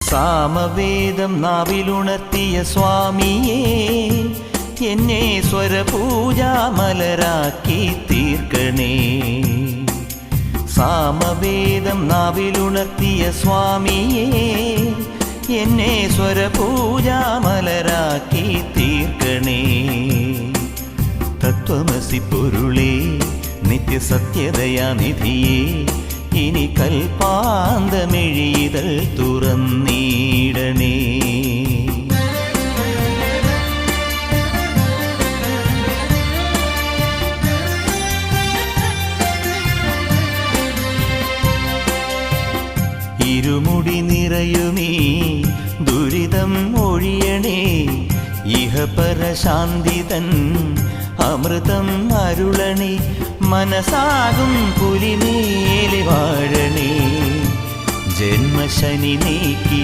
സാമവേദം നാവിലുണർത്തിയ സ്വാമിയേ, എന്നെ സ്വരപൂജാമലരാക്കി തീർക്കണേ. സാമവേദം നാവിലുണർത്തിയ സ്വാമിയേ, എന്നെ സ്വരപൂജാമലരാക്കി തീർക്കണേ. തത്വമസി പൊരുളേ, നിത്യസത്യദയാനിധിയേ, ഇനി കൽപ്പാന്തമിഴിതൾ തുറന്നീടണേ. ഇരുമുടി നിറയുമീ ദുരിതം ഒഴിയണേ, ഇഹപരശാന്തിതൻ അമൃതം അരുളണേ. മനസാകും പുലിമേലി വാഴണേ, ജന്മശനി നീക്കി